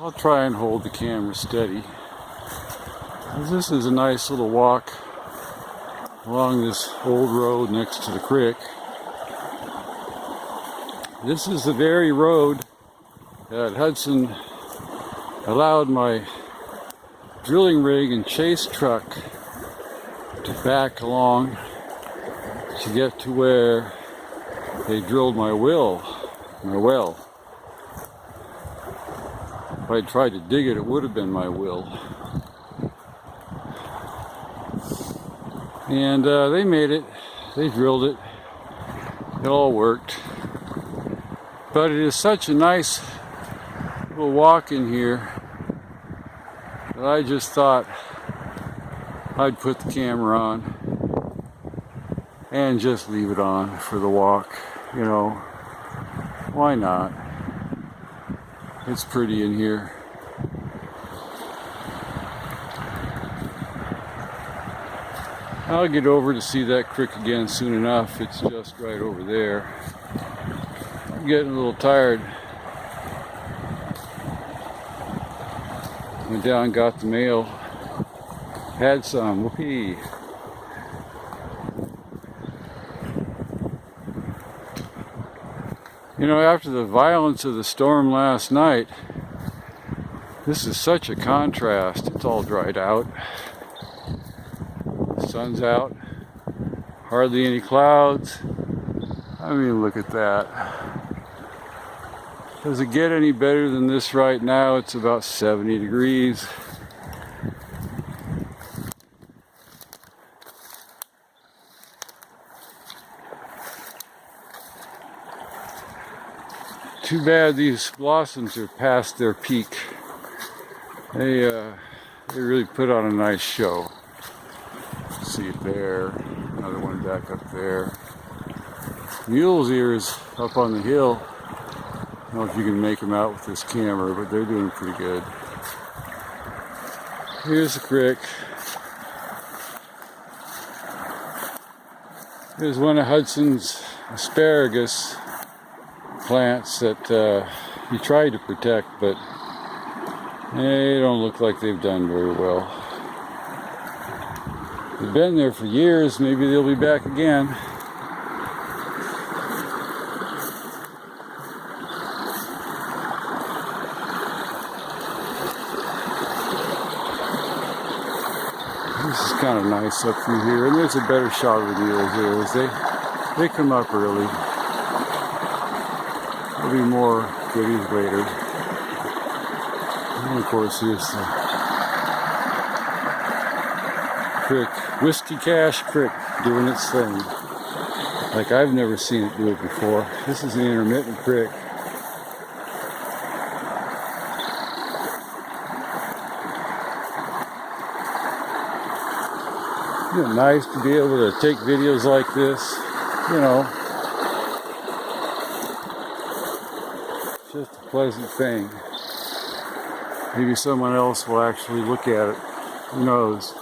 I'll try and hold the camera steady. This is a nice little walk along this old road next to the creek. This is the very road that Hudson allowed my drilling rig and chase truck to back along to get to where they drilled my well. If I tried to dig it, it would have been my well. And they made it. They drilled it. It all worked. But it is such a nice little walk in here that I just thought I'd put the camera on and just leave it on for the walk. You know, why not? It's pretty in here. I'll get over to see that creek again soon enough. It's just right over there. I'm getting a little tired. Went down, got the mail. Had some. Whoopee. You know, after the violence of the storm last night, this is such a contrast. It's all dried out. The sun's out. Hardly any clouds. I mean, look at that. Does it get any better than this right now? It's about 70 degrees. Too bad these blossoms are past their peak. They really put on a nice show. See it there. Another one back up there. Mule's ears up on the hill. I don't know if you can make them out with this camera, but they're doing pretty good. Here's the creek. Here's one of Hudson's asparagus plants that he tried to protect, but they don't look like they've done very well. They've been there for years. Maybe they'll be back again. This is kind of nice up through here, and there's a better shot of the mules here as they come up early. There'll be more goodies later. And of course, here's the creek, Whiskey Cache Creek, doing its thing. Like I've never seen it do it before. This is an intermittent creek. Isn't it nice to be able to take videos like this? You know, just a pleasant thing. Maybe someone else will actually look at it. Who knows?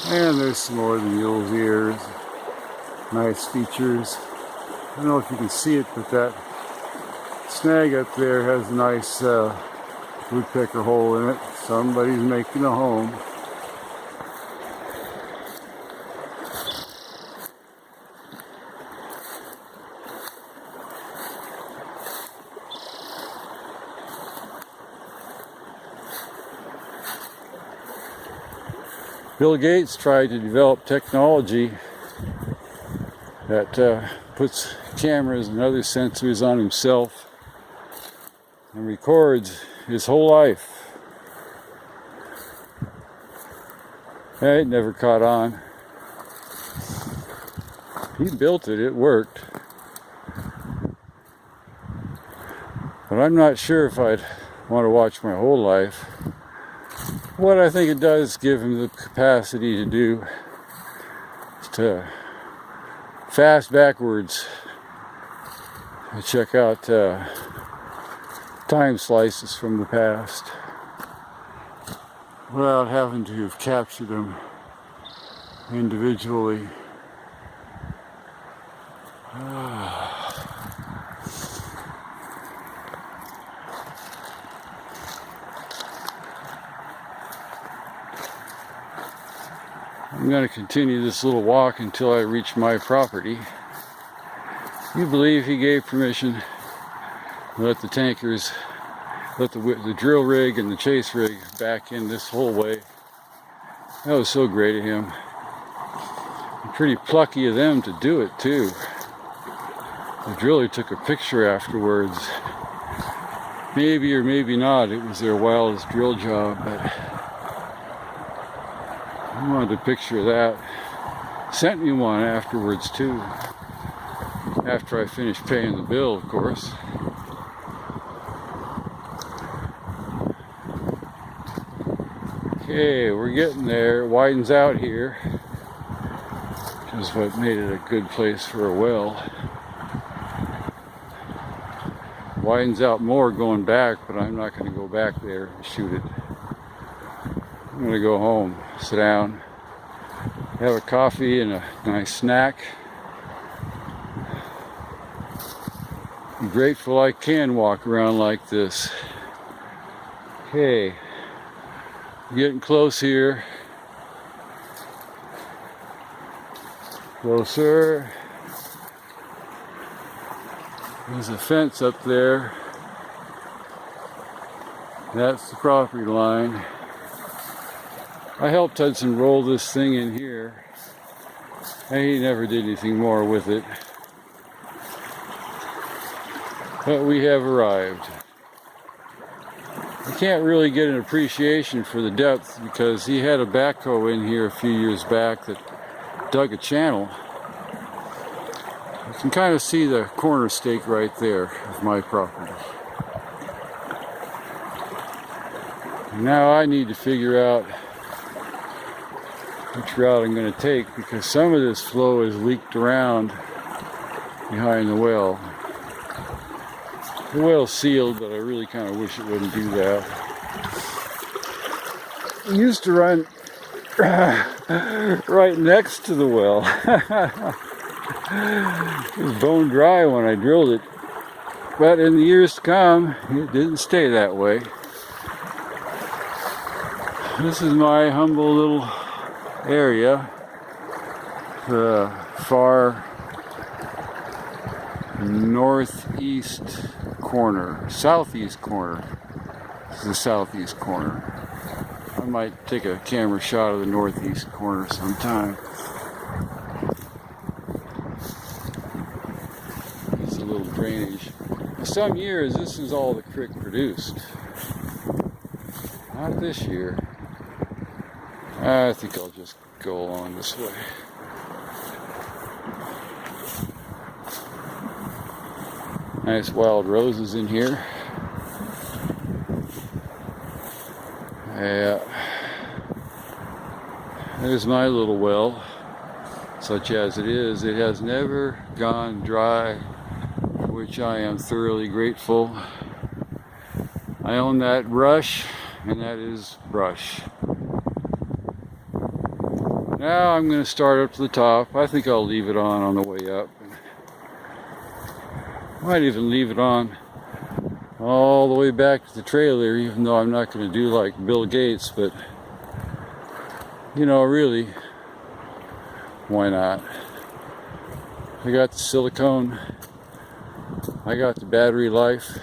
And there's some more of the mule's ears. Nice features. I don't know if you can see it, but that snag up there has a nice woodpecker hole in it. Somebody's making a home. Bill Gates tried to develop technology that puts cameras and other sensors on himself and records his whole life. It never caught on. He built it, it worked. But I'm not sure if I'd want to watch my whole life. What I think it does give him the capacity to do is to fast backwards and check out time slices from the past without having to have captured them individually. I'm going to continue this little walk until I reach my property. You believe he gave permission to let the tankers, let the drill rig and the chase rig back in this whole way. That was so great of him. And pretty plucky of them to do it too. The driller took a picture afterwards. Maybe or maybe not, it was their wildest drill job, but I wanted a picture of that. Sent me one afterwards too. After I finished paying the bill, of course. Okay, we're getting there. It widens out here, which is what made it a good place for a well. Widens out more going back, but I'm not going to go back there and shoot it. I'm going to go home, sit down, have a coffee and a nice snack. I'm grateful I can walk around like this. Okay, getting close here. Closer. There's a fence up there. That's the property line. I helped Hudson roll this thing in here. And he never did anything more with it. But we have arrived. I can't really get an appreciation for the depth because he had a backhoe in here a few years back that dug a channel. You can kind of see the corner stake right there of my property. Now I need to figure out which route I'm going to take because some of this flow is leaked around behind the well. The well's sealed, but I really kind of wish it wouldn't do that. It used to run right next to the well. It was bone dry when I drilled it, but in the years to come, it didn't stay that way. This is my humble little area, the far northeast corner, southeast corner. This is the southeast corner. I might take a camera shot of the northeast corner sometime. It's a little drainage. For some years, this is all the creek produced. Not this year. I think I'll just go along this way. Nice wild roses in here. Yeah. There's my little well. Such as it is, it has never gone dry, for which I am thoroughly grateful. I own that brush, and that is brush. Now I'm going to start up to the top. I think I'll leave it on the way up. Might even leave it on all the way back to the trailer, even though I'm not going to do like Bill Gates, but you know, really, why not? I got the silicone, I got the battery life.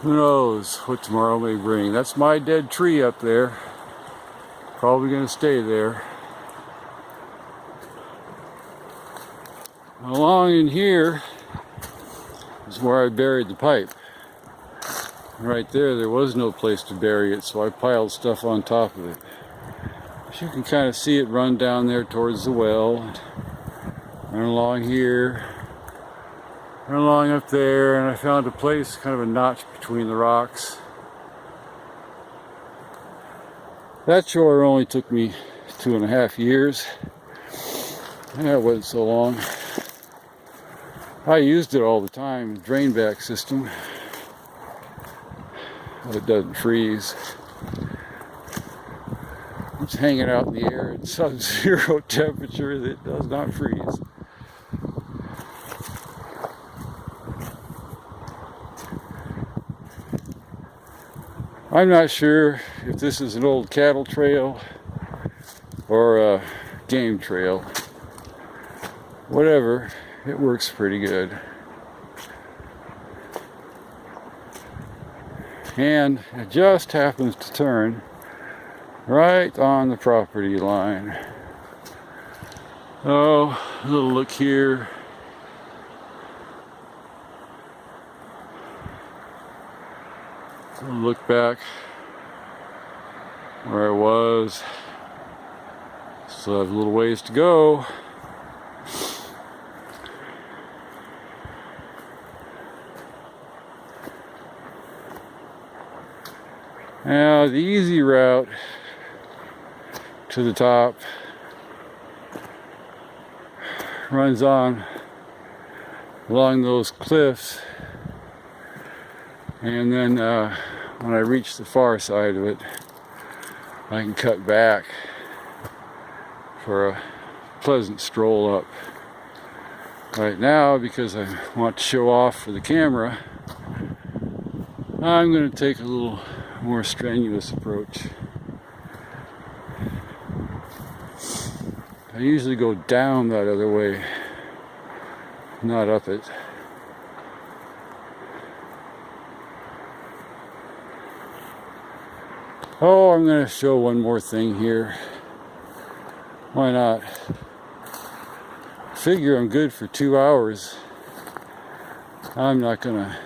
Who knows what tomorrow may bring? That's my dead tree up there. Probably going to stay there. Along in here is where I buried the pipe. Right there was no place to bury it, so I piled stuff on top of it. So you can kind of see it run down there towards the well, run along here, run along up there, and I found a place, kind of a notch between the rocks. That chore only took me 2.5 years. That wasn't so long. I used it all the time, drain back system. It doesn't freeze. It's hanging out in the air at sub-zero temperature that does not freeze. I'm not sure if this is an old cattle trail or a game trail. Whatever, it works pretty good. And it just happens to turn right on the property line. Oh, a little look here. A little look back where I was. Still have a little ways to go. Now, the easy route to the top runs on along those cliffs, and then when I reach the far side of it, I can cut back for a pleasant stroll up. Right now, because I want to show off for the camera, I'm going to take a little more strenuous approach. I usually go down that other way, not up it. Oh, I'm going to show one more thing here. Why not? Figure I'm good for 2 hours. I'm not gonna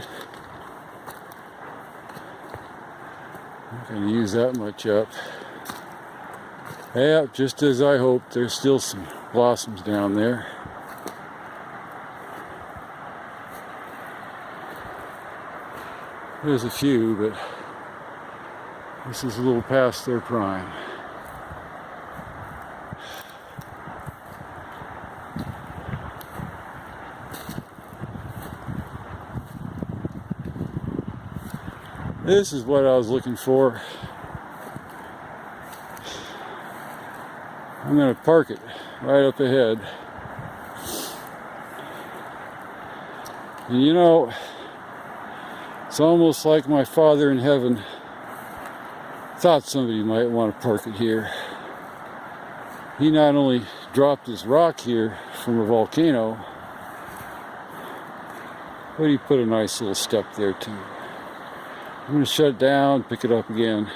use that much up. Yeah, just as I hoped, there's still some blossoms down there. There's a few, but this is a little past their prime. This is what I was looking for. I'm going to park it right up ahead. And you know, it's almost like my Father in heaven thought somebody might want to park it here. He not only dropped this rock here from a volcano, but he put a nice little step there too. I'm going to shut it down, pick it up again.